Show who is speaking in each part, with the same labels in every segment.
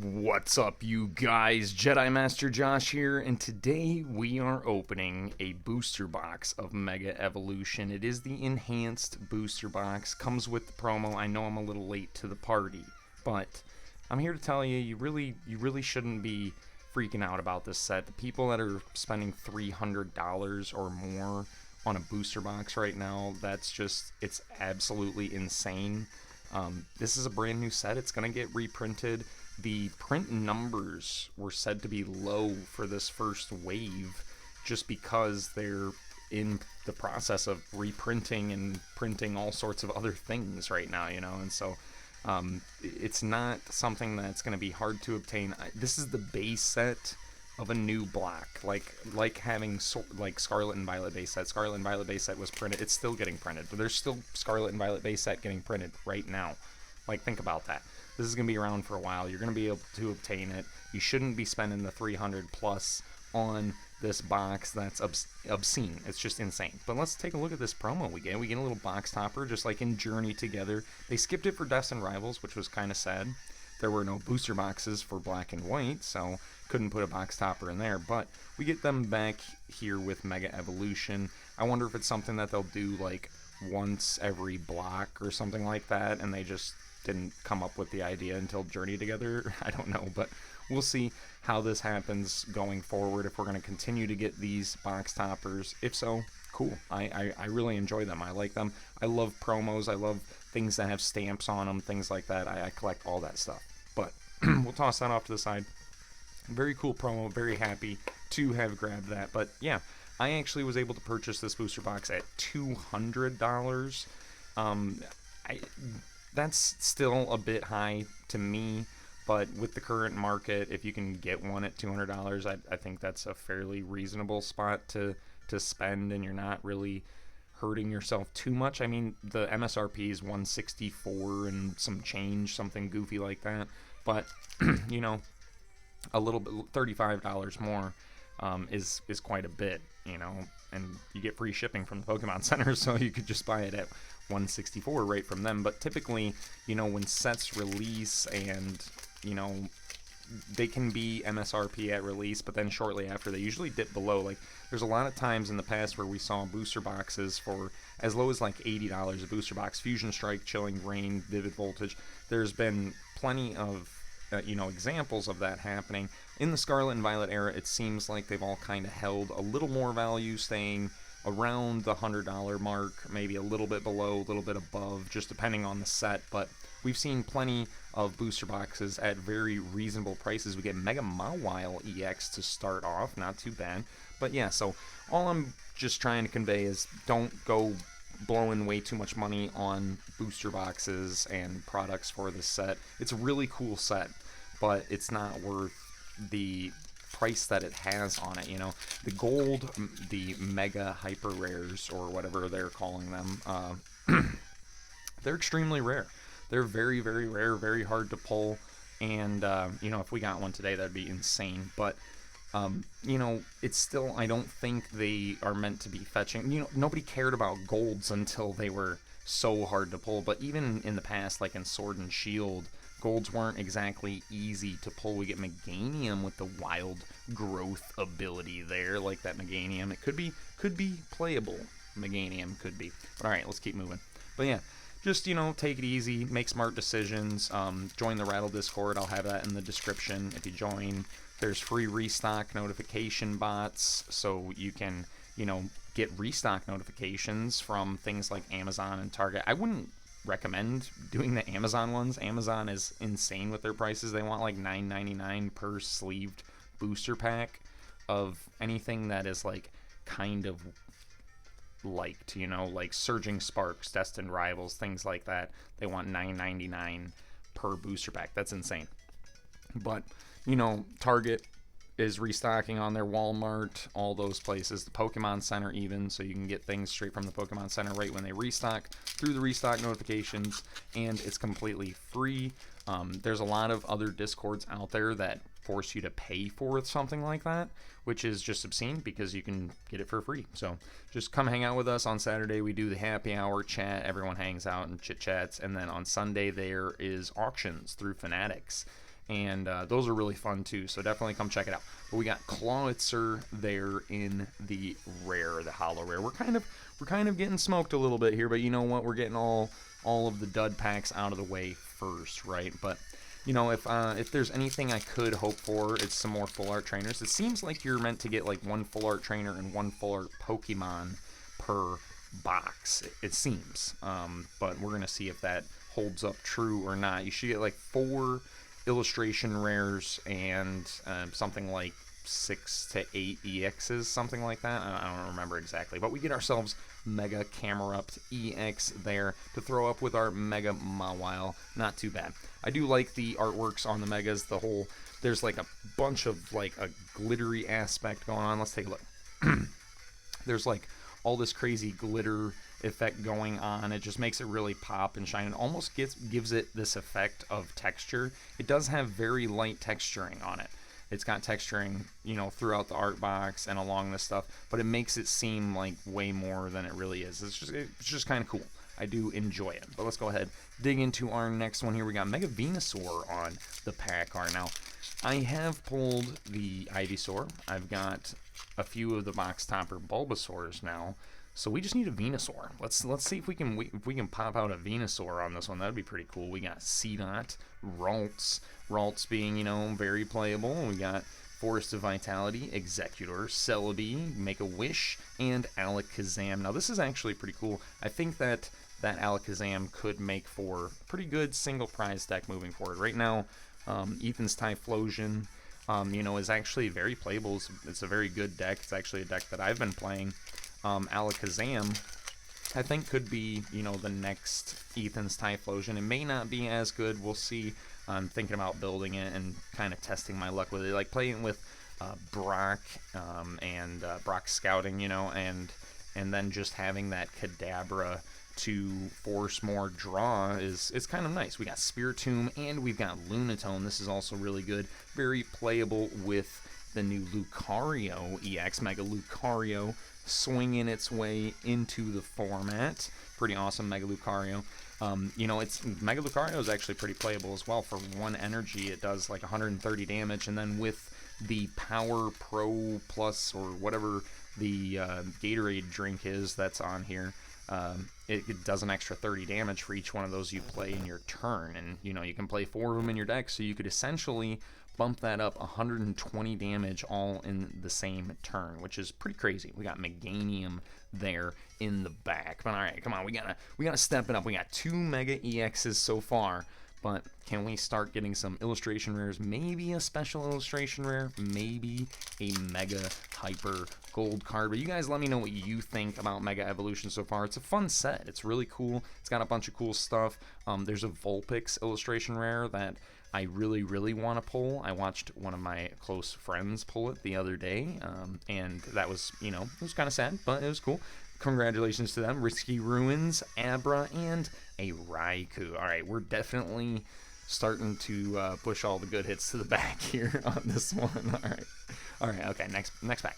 Speaker 1: What's up, you guys? Jedi Master Josh here, and today we are opening a booster box of Mega Evolution. It is the enhanced booster box, comes with the promo. I know I'm a little late to the party, but I'm here to tell you, you really shouldn't be freaking out about this set. The people that are spending $300 or more on a booster box right now, it's absolutely insane. This is a brand new set. It's going to get reprinted. The print numbers were said to be low for this first wave just because they're in the process of reprinting and printing all sorts of other things right now, and so it's not something that's going to be hard to obtain. This is the base set of a new block, like having like Scarlet and Violet base set. Scarlet and Violet base set was printed. It's still getting printed, but there's still Scarlet and Violet base set getting printed right now. Like, think about that. This is going to be around for a while. You're going to be able to obtain it. You shouldn't be spending the 300 plus on this box. That's obscene. It's just insane. But let's take a look at this promo we get. We get a little box topper, just like in Journey Together. They skipped it for Destined Rivals, which was kind of sad. There were no booster boxes for Black and White, so couldn't put a box topper in there. But we get them back here with Mega Evolution. I wonder if it's something that they'll do like once every block or something like that, and they just didn't come up with the idea until Journey Together. I don't know, but we'll see how this happens going forward, if we're going to continue to get these box toppers. If so, cool. I really enjoy them. I like them. I love promos. I love things that have stamps on them, things like that. I collect all that stuff. But we'll toss that off to the side. Very cool promo. Very happy to have grabbed that. But yeah, I actually was able to purchase this booster box at $200. That's still a bit high to me, but with the current market, if you can get one at $200, I think that's a fairly reasonable spot to spend, and you're not really hurting yourself too much. I mean, the MSRP is 164 and some change, something goofy like that, but a little bit, $35 more is quite a bit, and you get free shipping from the Pokemon Center, so you could just buy it at 164 right from them. But typically, when sets release, and they can be MSRP at release, but then shortly after they usually dip below. Like, there's a lot of times in the past where we saw booster boxes for as low as like $80 a booster box. Fusion Strike, Chilling Reign, Vivid Voltage. There's been plenty of examples of that happening. In the Scarlet and Violet era, it seems like they've all kind of held a little more value, staying around the $100 mark, maybe a little bit below, a little bit above, just depending on the set. But we've seen plenty of booster boxes at very reasonable prices. We get Mega Mawile EX to start off, not too bad. But yeah, so all I'm just trying to convey is don't go blowing way too much money on booster boxes and products for this set. It's a really cool set, but it's not worth the price that it has on it. The gold, the mega hyper rares, or whatever they're calling them, they're extremely rare. They're very, very rare, very hard to pull, and if we got one today, that'd be insane. But it's still, I don't think they are meant to be fetching. Nobody cared about golds until they were so hard to pull. But even in the past, like in Sword and Shield, golds weren't exactly easy to pull. We get Meganium with the wild growth ability there, like that Meganium. It could be playable. Meganium could be. But alright, let's keep moving. But yeah, just, take it easy, make smart decisions. Join the Rattle Discord. I'll have that in the description. If you join, there's free restock notification bots, so you can, get restock notifications from things like Amazon and Target. I wouldn't recommend doing the Amazon ones. Amazon is insane with their prices. They want like $9.99 per sleeved booster pack of anything that is like kind of liked, like Surging Sparks, Destined Rivals, things like that. They want $9.99 per booster pack. That's insane. But Target is restocking on their, Walmart, all those places, the Pokemon Center even, so you can get things straight from the Pokemon Center right when they restock through the restock notifications, and it's completely free. There's a lot of other Discords out there that force you to pay for something like that, which is just obscene because you can get it for free. So just come hang out with us on Saturday. We do the happy hour chat. Everyone hangs out and chit chats, and then on Sunday there is auctions through Fanatics. and those are really fun too. So definitely come check it out. But we got Clawitzer there in the rare, the holo rare. We're kind of getting smoked a little bit here, but you know what? We're getting all of the dud packs out of the way first, right? But you know, if there's anything I could hope for, it's some more full art trainers. It seems like you're meant to get like one full art trainer and one full art Pokemon per box. It seems, but we're gonna see if that holds up true or not. You should get like 4 illustration rares and something like 6 to 8 EXs, something like that. I don't remember exactly, but we get ourselves Mega Camerupt EX there to throw up with our Mega Mawile. Not too bad. I do like the artworks on the Megas. There's like a bunch of like a glittery aspect going on. Let's take a look. There's like all this crazy glitter effect going on. It just makes it really pop and shine. It almost gives it this effect of texture. It does have very light texturing on it. It's got texturing, you know, throughout the art box and along this stuff, but it makes it seem like way more than it really is. It's just kind of cool. I do enjoy it. But let's go ahead, dig into our next one here. We got Mega Venusaur on the pack art. Now, I have pulled the Ivysaur. I've got a few of the box topper Bulbasaurs now. So we just need a Venusaur. Let's see if we can pop out a Venusaur on this one. That'd be pretty cool. We got Seedot, Ralts being, you know, very playable. We got Forest of Vitality, Executor, Celebi, Make-A-Wish, and Alakazam. Now this is actually pretty cool. I think that Alakazam could make for a pretty good single prize deck moving forward. Right now, Ethan's Typhlosion, you know, is actually very playable. It's a very good deck. It's actually a deck that I've been playing. Alakazam, I think, could be, you know, the next Ethan's Typhlosion. It may not be as good. We'll see. I'm thinking about building it and kind of testing my luck with it. Like playing with Brock and Brock Scouting, you know, and then just having that Kadabra to force more draw is kind of nice. We got Spiritomb and we've got Lunatone. This is also really good. Very playable with the new Lucario EX, Mega Lucario, swinging its way into the format. Pretty awesome Mega Lucario. You know, Mega Lucario is actually pretty playable as well. For 1 energy, it does like 130 damage, and then with the Power Pro Plus or whatever the Gatorade drink is that's on here, it does an extra 30 damage for each one of those you play in your turn. And, you know, you can play 4 of them in your deck, so you could essentially bump that up 120 damage all in the same turn, which is pretty crazy. We got Meganium there in the back. But all right, come on, we gotta step it up. We got 2 Mega EXs so far, but can we start getting some illustration rares? Maybe a special illustration rare, maybe a Mega Hyper Gold card. But you guys let me know what you think about Mega Evolution so far. It's a fun set. It's really cool. It's got a bunch of cool stuff. There's a Vulpix illustration rare that I really, really want to pull. I watched one of my close friends pull it the other day, and that was, you know, it was kind of sad, but it was cool. Congratulations to them. Risky Ruins, Abra, and a Raikou. All right, we're definitely starting to push all the good hits to the back here on this one. All right, okay, next pack.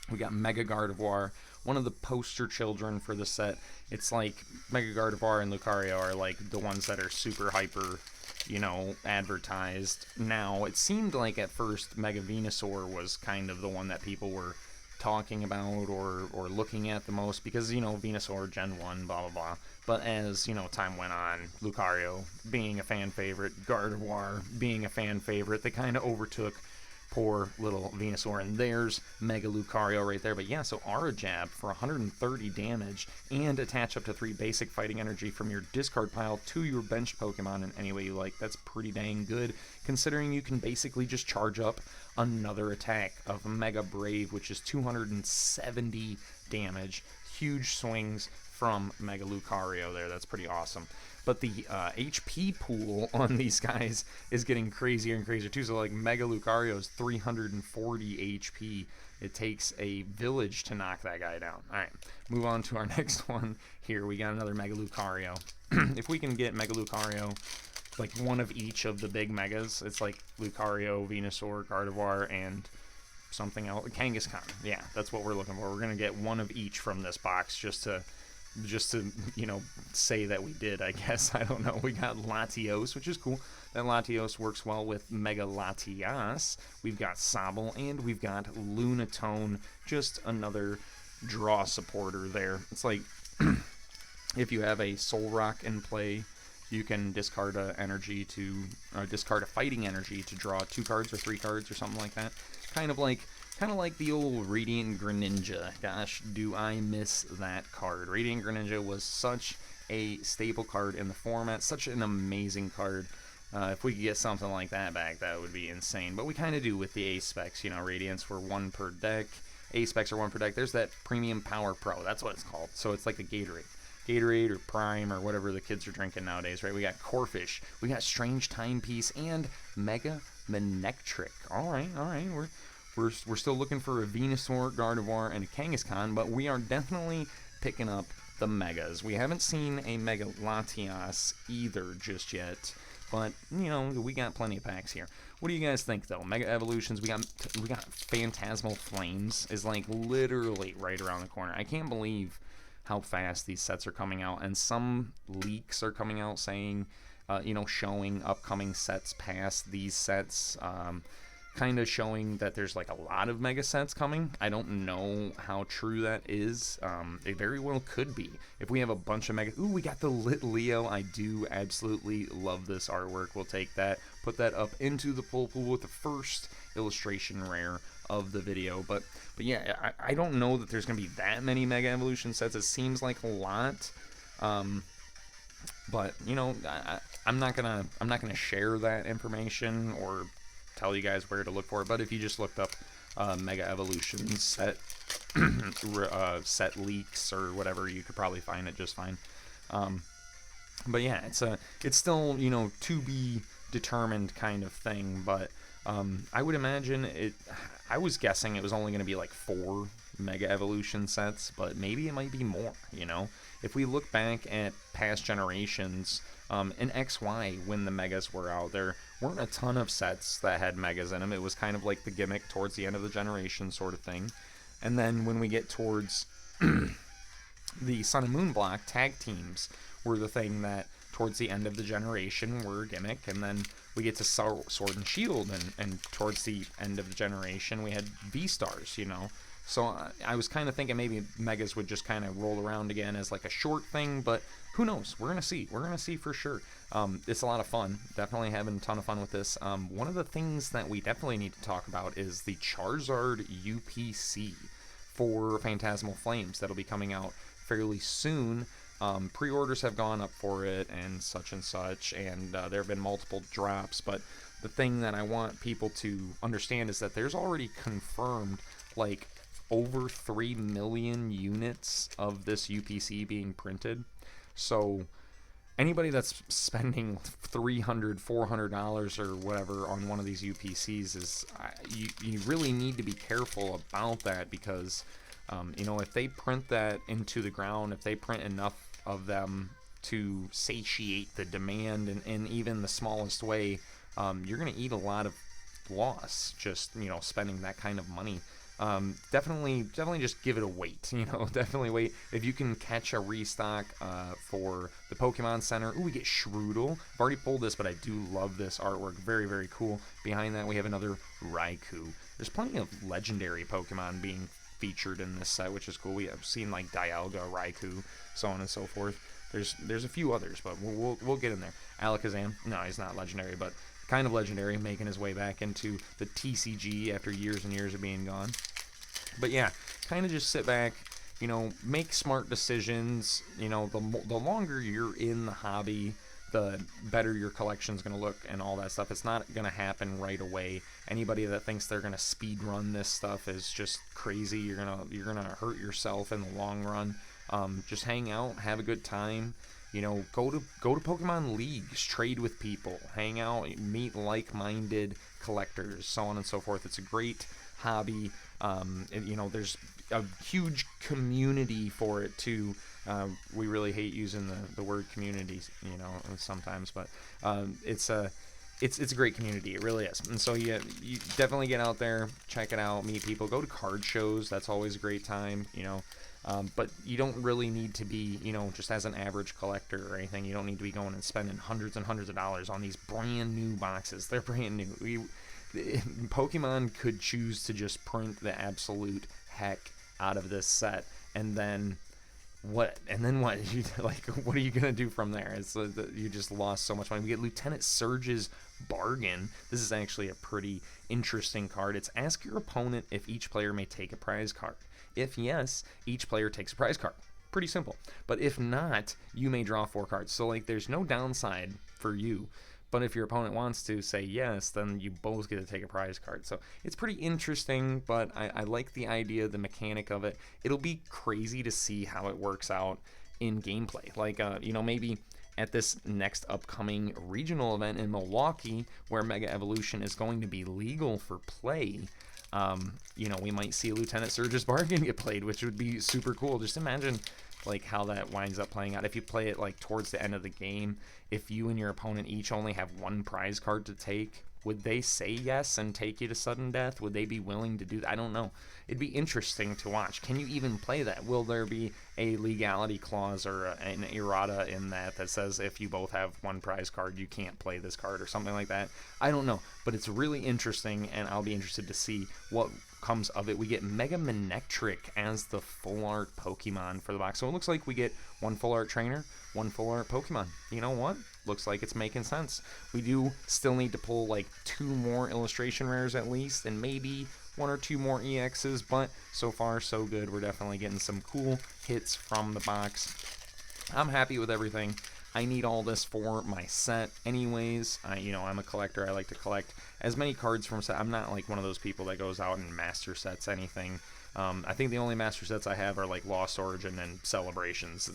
Speaker 1: We got Mega Gardevoir, one of the poster children for the set. It's like Mega Gardevoir and Lucario are like the ones that are super hyper, you know, advertised now. It seemed like at first Mega Venusaur was kind of the one that people were talking about or looking at the most because, you know, Venusaur Gen 1, blah, blah, blah. But as, you know, time went on, Lucario being a fan favorite, Gardevoir being a fan favorite, they kind of overtook poor little Venusaur, and there's Mega Lucario right there. But yeah, so Aura Jab for 130 damage and attach up to 3 basic fighting energy from your discard pile to your bench Pokemon in any way you like. That's pretty dang good, considering you can basically just charge up another attack of Mega Brave, which is 270 damage. Huge swings from Mega Lucario there. That's pretty awesome. But the HP pool on these guys is getting crazier and crazier too. So like Mega Lucario's 340 HP. It takes a village to knock that guy down. All right, move on to our next one here. We got another Mega Lucario. If we can get Mega Lucario, like one of each of the big Megas, it's like Lucario, Venusaur, Gardevoir, and something else. Kangaskhan. Yeah, that's what we're looking for. We're gonna get one of each from this box just to, you know, say that we did, I guess. I don't know. We got Latios, which is cool. that Latios works well with Mega Latias. We've got Sobble, and we've got Lunatone, just another draw supporter there. It's like if you have a Solrock in play, you can discard a discard a fighting energy to draw 2 cards or 3 cards or something like that. Kind of like the old Radiant Greninja. Gosh, do I miss that card. Radiant Greninja was such a staple card in the format, such an amazing card. If we could get something like that back, that would be insane. But we kind of do with the A-Specs. You know, Radiants were 1 per deck. A-Specs are 1 per deck. There's that Premium Power Pro. That's what it's called. So it's like a Gatorade or Prime or whatever the kids are drinking nowadays, right? We got Corphish, we got Strange Timepiece, and Mega Manectric. All right. We're still looking for a Venusaur, Gardevoir, and a Kangaskhan, but we are definitely picking up the Megas. We haven't seen a Mega Latias either just yet, but you know, we got plenty of packs here. What do you guys think though? Mega Evolutions, we got Phantasmal Flames is like literally right around the corner. I can't believe how fast these sets are coming out, and some leaks are coming out saying, showing upcoming sets past these sets, kind of showing that there's like a lot of mega sets coming. I don't know how true that is. It very well could be. If we have a bunch of mega... Ooh, we got the Lit Leo. I do absolutely love this artwork. We'll take that, put that up into the pull pool with the first illustration rare of the video. But yeah, I don't know that there's going to be that many Mega Evolution sets. It seems like a lot. But, you know, I'm not gonna share that information or tell you guys where to look for it. But if you just looked up Mega Evolution set set leaks or whatever, you could probably find it just fine. But yeah, it's still, you know, to be determined kind of thing. But I would imagine I was guessing it was only going to be like 4 Mega Evolution sets, but maybe it might be more, you know? If we look back at past generations, in XY, when the Megas were out, there weren't a ton of sets that had Megas in them. It was kind of like the gimmick towards the end of the generation sort of thing. And then when we get towards the Sun and Moon block, tag teams were the thing that towards the end of the generation were a gimmick. And then we get to Sword and Shield, and towards the end of the generation we had V-Stars, you know. So I was kind of thinking maybe Megas would just kind of roll around again as like a short thing, but who knows? We're going to see. We're going to see for sure. It's a lot of fun. Definitely having a ton of fun with this. One of the things that we definitely need to talk about is the Charizard UPC for Phantasmal Flames. That'll be coming out fairly soon. Pre-orders have gone up for it and such, and there have been multiple drops, but the thing that I want people to understand is that there's already confirmed like over 3 million units of this UPC being printed. So anybody that's spending $300, $400 or whatever on one of these UPCs is you really need to be careful about that, because you know, if they print that into the ground, if they print enough of them to satiate the demand in even the smallest way, you're going to eat a lot of loss just, you know, spending that kind of money. Definitely just give it a wait, you know, definitely wait. If you can catch a restock for the Pokemon Center. Ooh, we get Shroodle. I've already pulled this, but I do love this artwork. Very, very cool. Behind that, we have another Raikou. There's plenty of legendary Pokemon being featured in this set, which is cool. We have seen like Dialga, Raikou, so on and so forth. There's a few others, but we'll get in there. Alakazam, no, he's not legendary, but kind of legendary, making his way back into the TCG after years and years of being gone. But yeah, kind of just sit back, you know, make smart decisions. You know, the longer you're in the hobby, the better your collection's going to look and all that stuff. It's not going to happen right away. Anybody that thinks they're going to speed run this stuff is just crazy. You're going to hurt yourself in the long run. Just hang out, have a good time. You know, go to Pokemon leagues, trade with people, hang out, meet like-minded collectors, so on and so forth. It's a great hobby. You know, there's a huge community for it too. We really hate using the word community, you know, sometimes, but it's a great community. It really is. And so you definitely get out there, check it out, meet people, go to card shows. That's always a great time. You know, But you don't really need to be, just as an average collector or anything, you don't need to be going and spending hundreds and hundreds of dollars on these brand new boxes. They're brand new. Pokemon could choose to just print the absolute heck out of this set, and then what? You, like, what are you gonna do from there? You just lost so much money. We get Lieutenant Surge's Bargain. This is actually a pretty interesting card. It's ask your opponent if each player may take a prize card. If yes, each player takes a prize card. Pretty simple. But if not, you may draw 4 cards. So, like, there's no downside for you. But if your opponent wants to say yes, then you both get to take a prize card. So it's pretty interesting, but I like the idea, the mechanic of it. It'll be crazy to see how it works out in gameplay. Like, maybe at this next upcoming regional event in Milwaukee, where Mega Evolution is going to be legal for play, we might see a Lieutenant Surge's Bargain get played, which would be super cool. Just imagine like how that winds up playing out. If you play it like towards the end of the game, if you and your opponent each only have 1 prize card to take, would they say yes and take you to sudden death? Would they be willing to do that? I don't know. It'd be interesting to watch. Can you even play that? Will there be a legality clause or an errata in that says if you both have 1 prize card, you can't play this card or something like that? I don't know, but it's really interesting, and I'll be interested to see what comes of it. We get Mega Manectric as the full art Pokemon for the box. So it looks like we get 1 full art trainer, 1 full art Pokemon. You know what? Looks like it's making sense. We do still need to pull like 2 more illustration rares at least, and maybe 1 or 2 more EXs, but so far so good. We're definitely getting some cool hits from the box. I'm happy with everything. I need all this for my set anyways. I'm a collector. I like to collect as many cards from set. I'm not like one of those people that goes out and master sets anything. I think the only master sets I have are like Lost Origin and Celebrations.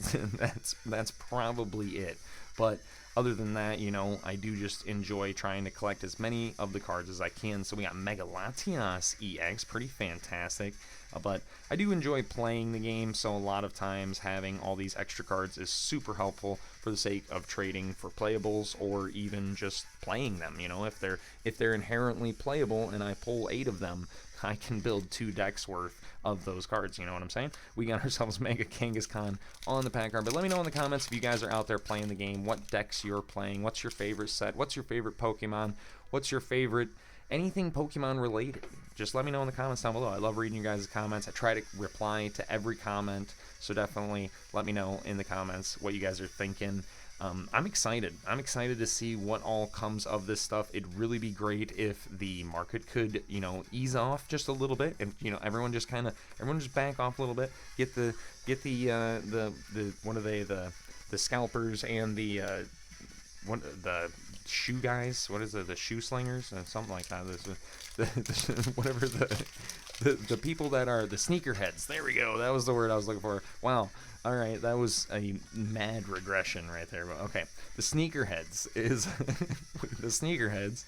Speaker 1: that's probably it. But other than that, I do just enjoy trying to collect as many of the cards as I can. So we got Mega Latias EX, pretty fantastic. But I do enjoy playing the game, so a lot of times having all these extra cards is super helpful for the sake of trading for playables or even just playing them. If they're inherently playable and I pull 8 of them, I can build 2 decks worth of those cards. You know what I'm saying? We got ourselves Mega Kangaskhan on the pack card. But let me know in the comments if you guys are out there playing the game, what decks you're playing, what's your favorite set, what's your favorite Pokemon, what's your favorite anything Pokemon related. Just let me know in the comments down below. I love reading your guys' comments. I try to reply to every comment, so definitely let me know in the comments what you guys are thinking. I'm excited. I'm excited to see what all comes of this stuff. It'd really be great if the market could, ease off just a little bit, and everyone just back off a little bit. Get the what are they, the scalpers and the shoe guys. What is it? The shoe slingers and something like that. Whatever the people that are the sneakerheads. There we go. That was the word I was looking for. Wow. All right, that was a mad regression right there. But okay, the sneakerheads is the sneakerheads.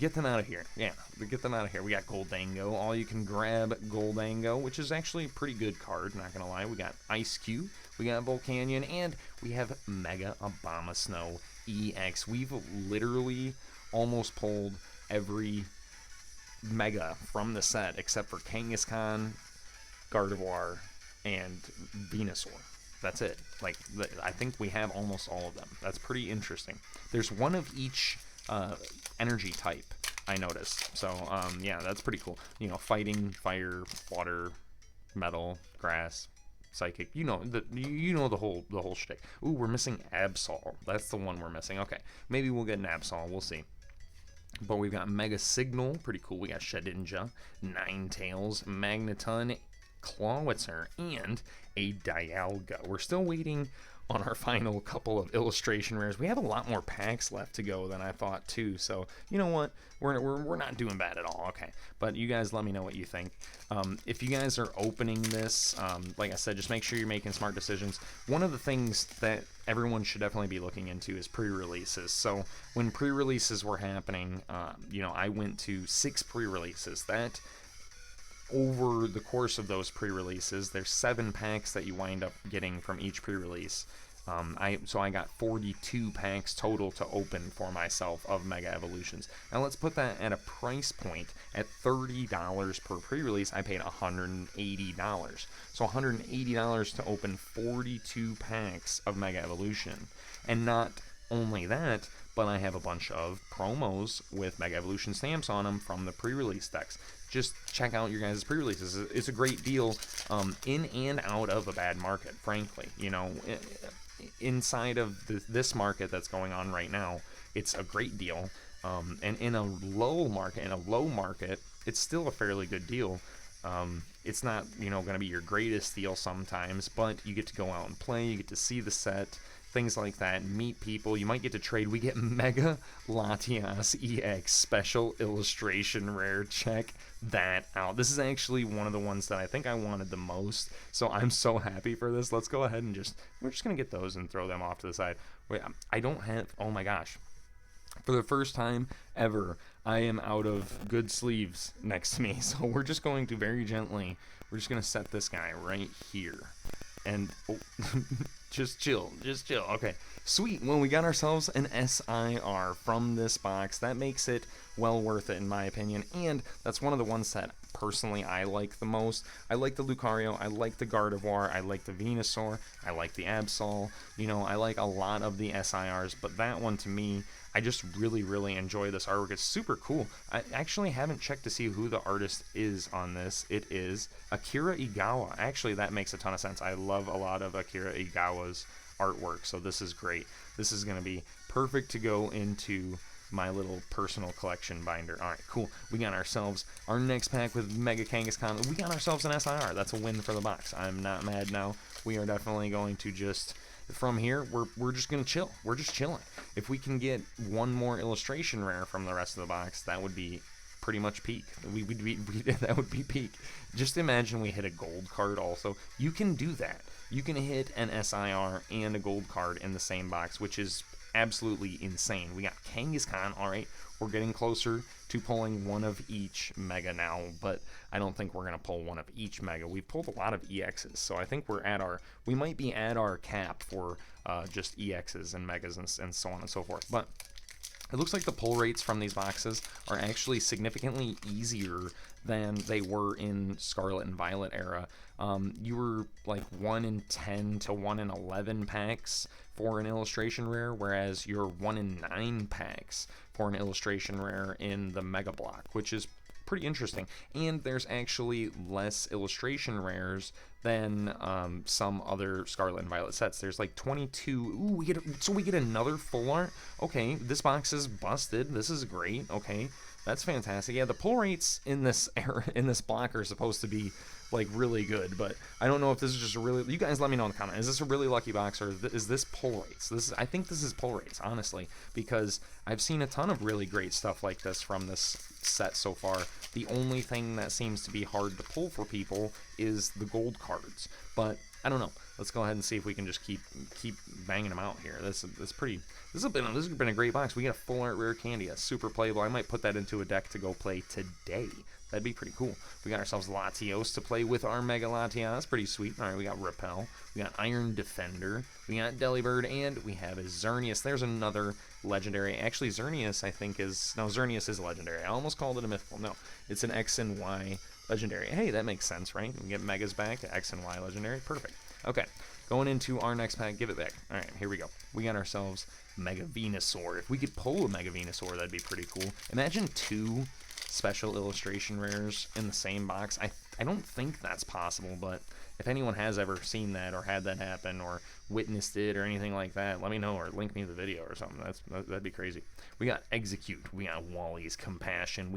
Speaker 1: Get them out of here. Yeah, get them out of here. We got Goldango. All you can grab Goldango, which is actually a pretty good card, not gonna lie. We got Ice Cube, we got Volcanion, and we have Mega Abomasnow EX. We've literally almost pulled every Mega from the set except for Kangaskhan, Gardevoir, and Venusaur. That's it. Like, I think we have almost all of them. That's pretty interesting. There's 1 of each energy type, I noticed. So, yeah, that's pretty cool. Fighting, fire, water, metal, grass, psychic. The whole shtick. Ooh, we're missing Absol. That's the one we're missing. Okay, maybe we'll get an Absol. We'll see. But we've got Mega Signal, pretty cool. We got Shedinja, Ninetales, Magneton, Clawitzer, and a Dialga. We're still waiting on our final couple of illustration rares. We have a lot more packs left to go than I thought too, so you know what, we're not doing bad at all. Okay, but you guys let me know what you think. If you guys are opening this, like I said, just make sure you're making smart decisions. One of the things that everyone should definitely be looking into is pre-releases. So when pre-releases were happening, I went to 6 pre-releases. That over the course of those pre-releases, there's 7 packs that you wind up getting from each pre-release. So I got 42 packs total to open for myself of Mega Evolutions. Now let's put that at a price point at $30 per pre-release. I paid $180. So $180 to open 42 packs of Mega Evolution. And not only that, but I have a bunch of promos with Mega Evolution stamps on them from the pre-release decks. Just check out your guys' pre-releases. It's a great deal in and out of a bad market, frankly. You know, inside of this market that's going on right now, it's a great deal. And in a low market, it's still a fairly good deal. It's not, you know, going to be your greatest deal sometimes, but you get to go out and play, you get to see the set, things like that, meet people, you might get to trade. We get Mega Latias EX Special Illustration Rare. Check that out. This is actually one of the ones that I think I wanted the most, so I'm so happy for this. Let's go ahead and we're just going to get those and throw them off to the side. Wait, I don't have, oh my gosh. For the first time ever, I am out of good sleeves next to me, so we're just going to very gently, we're just going to set this guy right here. And oh, just chill. Okay, sweet. Well, we got ourselves an SIR from this box. That makes it well worth it in my opinion, and that's one of the ones that personally I like the most. I like the Lucario, I like the Gardevoir, I like the Venusaur, I like the Absol. You know, I like a lot of the SIRs, but that one to me, I just really enjoy this artwork. It's super cool. I actually haven't checked to see who the artist is on this. It is Akira Igawa. Actually, that makes a ton of sense. I love a lot of Akira Igawa's artwork, so this is great. This is going to be perfect to go into my little personal collection binder. All right, cool. We got ourselves our next pack with Mega Kangaskhan. We got ourselves an SIR. That's a win for the box. I'm not mad now. We are definitely going to just... From here, we're just gonna chill. We're just chilling. If we can get one more illustration rare from the rest of the box, that would be pretty much peak. That would be peak. Just imagine we hit a gold card also. You can do that. You can hit an SIR and a gold card in the same box, which is absolutely insane. We got Kangaskhan. All right, we're getting closer to pulling one of each Mega now, but I don't think we're going to pull one of each Mega. We've pulled a lot of EXs, so I think we might be at our cap for just EXs and Megas and so on and so forth. But it looks like the pull rates from these boxes are actually significantly easier than they were in Scarlet and Violet era. You were like 1 in 10 to 1 in 11 packs for an illustration rare, whereas you're 1 in 9 packs for an illustration rare in the Mega Block, which is pretty interesting. And there's actually less illustration rares than some other Scarlet and Violet sets. There's like 22. Ooh, we get another full art. Okay, this box is busted. This is great. Okay, that's fantastic. Yeah, the pull rates in this block are supposed to be like really good, but I don't know if this is just a really... You guys let me know in the comment. Is this a really lucky box, or is this pull rates? I think this is pull rates, honestly, because I've seen a ton of really great stuff like this from this set so far. The only thing that seems to be hard to pull for people is the gold cards, but I don't know. Let's go ahead and see if we can just keep banging them out here. This has been a great box. We got a full art rare Candia, super playable. I might put that into a deck to go play today. That'd be pretty cool. We got ourselves Latios to play with our Mega Latias. That's pretty sweet. All right, we got Repel. We got Iron Defender. We got Delibird, and we have a Xerneas. There's another legendary. Actually, Xerneas, I think, is... No, Xerneas is a legendary. I almost called it a mythical. No, it's an X and Y legendary. Hey, that makes sense, right? We get Megas back, X and Y legendary. Perfect. Okay, going into our next pack. Give it back. All right, here we go. We got ourselves Mega Venusaur. If we could pull a Mega Venusaur, that'd be pretty cool. Imagine 2 special illustration rares in the same box. I don't think that's possible, but if anyone has ever seen that or had that happen or witnessed it or anything like that, let me know or link me the video or something. That'd be crazy. We got Execute. We got Wally's Compassion.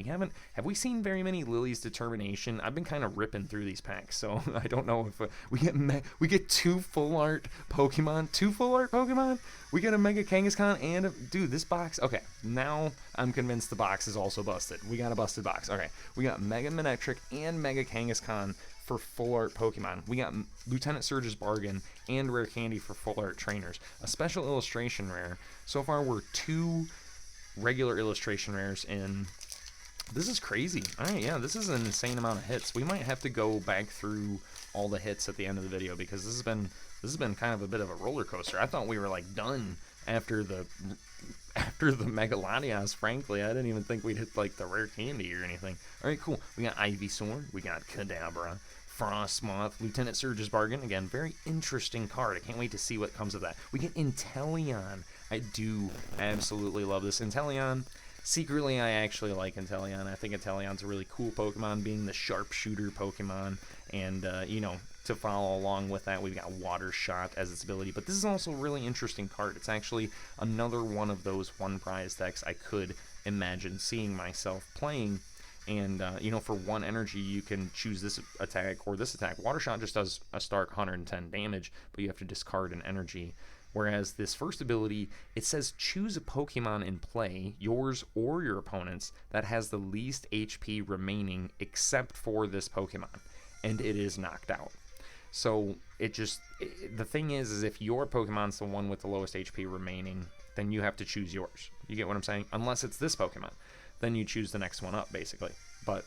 Speaker 1: Have we seen very many Lily's Determination? I've been kind of ripping through these packs, so I don't know if we get 2 full art Pokemon. 2 full art Pokemon. We get a Mega Kangaskhan and dude, this box. Okay, now I'm convinced the box is also busted. We got a busted box. Okay, we got Mega Manectric and Mega Kangaskhan for full art Pokemon. We got Lieutenant Surge's Bargain and Rare Candy for full art trainers. A special illustration rare. So far we're 2 regular illustration rares in. This is crazy. All right, yeah, this is an insane amount of hits. We might have to go back through all the hits at the end of the video because this has been kind of a bit of a roller coaster. I thought we were like done after the Mega Latias. Frankly, I didn't even think we'd hit like the rare candy or anything. All right, cool. We got Ivysaur, we got Kadabra, Frostmoth, Lieutenant Surge's Bargain. Again, very interesting card. I can't wait to see what comes of that. We get Inteleon. I do absolutely love this Inteleon. Secretly, I actually like Inteleon. I think Inteleon's a really cool Pokemon, being the sharpshooter Pokemon. And, to follow along with that, we've got Water Shot as its ability. But this is also a really interesting card. It's actually another one of those one prize decks I could imagine seeing myself playing. And, for 1 energy, you can choose this attack or this attack. Water Shot just does a stark 110 damage, but you have to discard an energy. Whereas this first ability, it says choose a Pokemon in play, yours or your opponent's, that has the least HP remaining except for this Pokemon. And it is knocked out. So the thing is if your Pokemon's the one with the lowest HP remaining, then you have to choose yours. You get what I'm saying? Unless it's this Pokemon. Then you choose the next one up, basically. But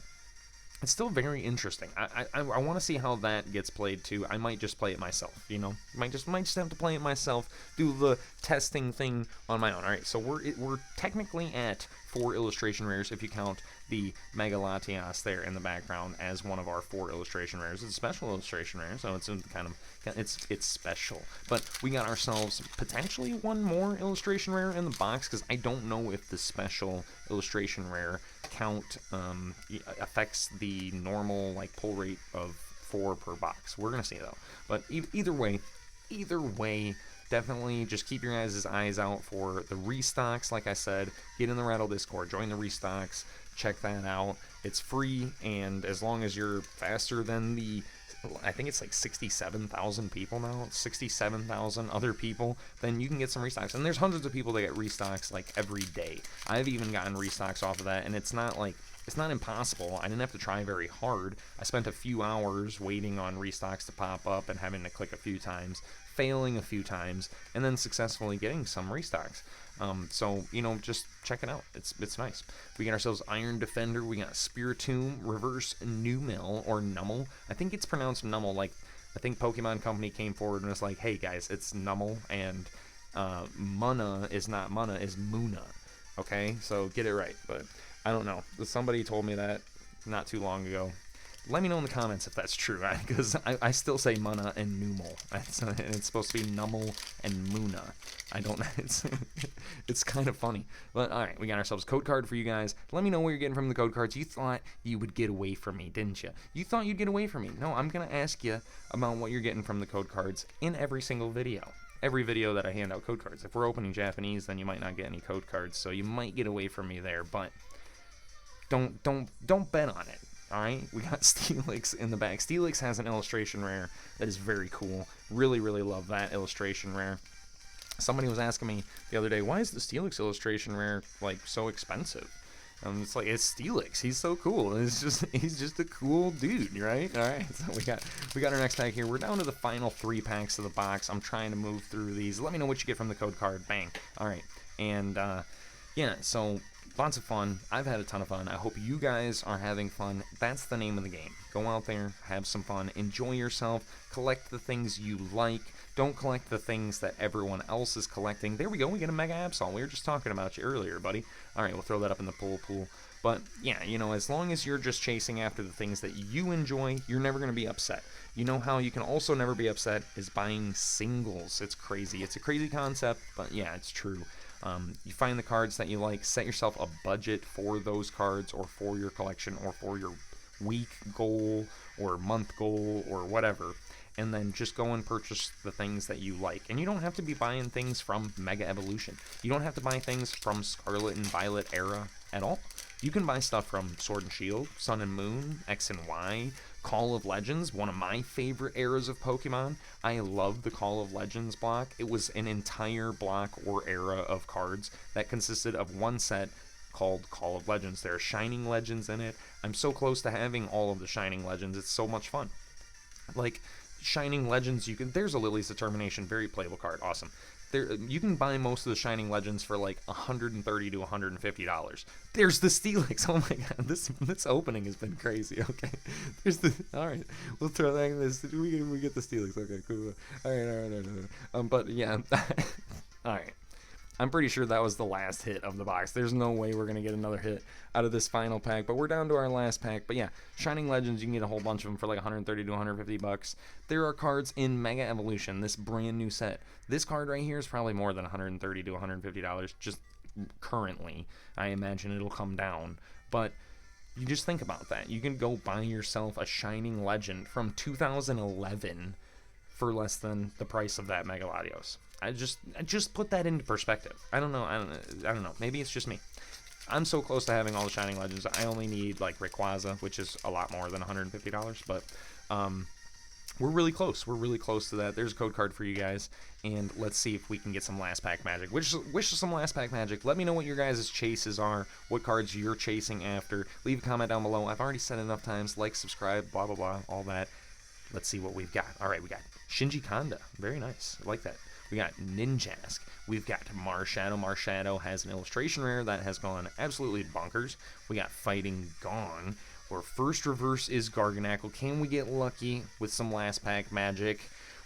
Speaker 1: it's still very interesting. I want to see how that gets played too. I might just play it myself, Might just have to play it myself, do the testing thing on my own. All right, so we're technically at 4 illustration rares if you count the Mega Latias there in the background as one of our 4 illustration rares. It's a special illustration rare, so it's it's special. But we got ourselves potentially 1 more illustration rare in the box because I don't know if the special illustration rare count affects the normal pull rate of 4 per box. We're gonna see though. But either way, definitely just keep your guys' eyes out for the restocks. Like I said, get in the Rattle Discord, join the restocks, check that out. It's free, and as long as you're faster than I think it's 67,000 people now, 67,000 other people, then you can get some restocks. And there's hundreds of people that get restocks every day. I've even gotten restocks off of that, and it's not impossible. I didn't have to try very hard. I spent a few hours waiting on restocks to pop up and having to click a few times, failing a few times, and then successfully getting some restocks. So, just check it out. It's nice. We got ourselves Iron Defender. We got Spiritomb, Reverse Numel, or Nummel. I think it's pronounced Nummel. I think Pokemon Company came forward and was like, hey guys, it's Nummel, and Munna is not Munna, is Munna. Okay? So get it right. But I don't know. Somebody told me that not too long ago. Let me know in the comments if that's true, because I still say Munna and Numel. It's supposed to be Nummel and Munna. I don't know. It's kind of funny. But all right, we got ourselves a code card for you guys. Let me know what you're getting from the code cards. You thought you would get away from me, didn't you? You thought you'd get away from me. No, I'm going to ask you about what you're getting from the code cards in every single video. Every video that I hand out code cards. If we're opening Japanese, then you might not get any code cards, so you might get away from me there, but don't bet on it. Alright, we got Steelix in the back. Steelix has an illustration rare that is very cool. Really, really love that illustration rare. Somebody was asking me the other day, why is the Steelix illustration rare so expensive? It's Steelix. He's so cool. He's just a cool dude, right? All right. So we got our next pack here. We're down to the final 3 packs of the box. I'm trying to move through these. Let me know what you get from the code card. Bang. All right. And yeah. So lots of fun. I've had a ton of fun. I hope you guys are having fun. That's the name of the game. Go out there, have some fun, enjoy yourself, collect the things you like. Don't collect the things that everyone else is collecting. There we go. We get a Mega Absol. We were just talking about you earlier, buddy. All right, we'll throw that up in the pool. But yeah, as long as you're just chasing after the things that you enjoy, you're never going to be upset. You know how you can also never be upset is buying singles. It's crazy. It's a crazy concept, but yeah, it's true. You find the cards that you like, set yourself a budget for those cards or for your collection or for your week goal or month goal or whatever, and then just go and purchase the things that you like. And you don't have to be buying things from Mega Evolution. You don't have to buy things from Scarlet and Violet era at all. You can buy stuff from Sword and Shield, Sun and Moon, X and Y, Call of Legends, one of my favorite eras of Pokemon. I love the Call of Legends block. It was an entire block or era of cards that consisted of one set called Call of Legends. There are Shining Legends in it. I'm so close to having all of the Shining Legends. It's so much fun. Shining Legends, there's a Lily's Determination, very playable card, awesome. You can buy most of the Shining Legends for like $130 to $150. There's the Steelix. Oh my god, this opening has been crazy. Okay, there's the. All right, we'll throw that in this. We get the Steelix. Okay, cool. All right. But yeah, all right. I'm pretty sure that was the last hit of the box. There's no way we're going to get another hit out of this final pack, but we're down to our last pack. But yeah, Shining Legends, you can get a whole bunch of them for like 130 to 150 bucks. There are cards in Mega Evolution, this brand new set. This card right here is probably more than 130 to 150 dollars just currently. I imagine it'll come down, but you just think about that. You can go buy yourself a Shining Legend from 2011 for less than the price of that Mega Latios. I just put that into perspective. I don't know. Maybe it's just me. I'm so close to having all the Shining Legends. I only need like Rayquaza, which is a lot more than $150, but we're really close. We're really close to that. There's a code card for you guys, and let's see if we can get some last pack magic. Wish some last pack magic. Let me know what your guys' chases are, what cards you're chasing after. Leave a comment down below. I've already said enough times. Like, subscribe, blah blah blah, all that. Let's see what we've got. All right, we got Shinji Kanda. Very nice. I like that. We got Ninjask. We've got Marshadow. Marshadow has an illustration rare that has gone absolutely bonkers. We got Fighting Gong. Our first reverse is Garganackle. Can we get lucky with some last pack magic?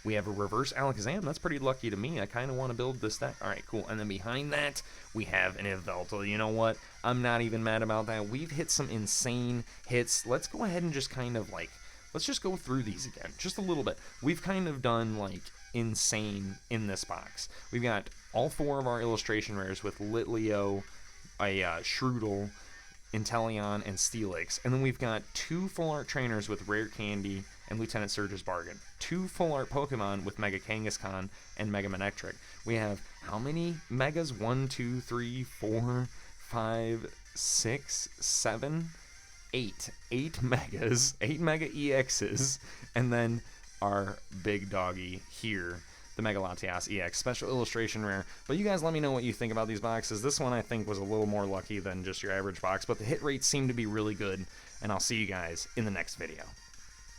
Speaker 1: We have a reverse Alakazam. That's pretty lucky to me. I kind of want to build this deck. All right, cool. And then behind that, we have an Yveltal. You know what? I'm not even mad about that. We've hit some insane hits. Let's go ahead and just kind of like, let's just go through these again, just a little bit. We've kind of done like insane in this box. We've got all four of our illustration rares with Litleo, a Shroodle, Inteleon, and Steelix. And then we've got two full art trainers with Rare Candy and Lieutenant Surge's Bargain. Two full art Pokemon with Mega Kangaskhan and Mega Manectric. We have how many Megas? 1, 2, 3, 4, 5, 6, 7, 8. 8 Megas, 8 Mega EXs, and then our big doggy here, the Mega Latias EX, special illustration rare. But you guys let me know what you think about these boxes. This one I think was a little more lucky than just your average box, but the hit rates seem to be really good, and I'll see you guys in the next video.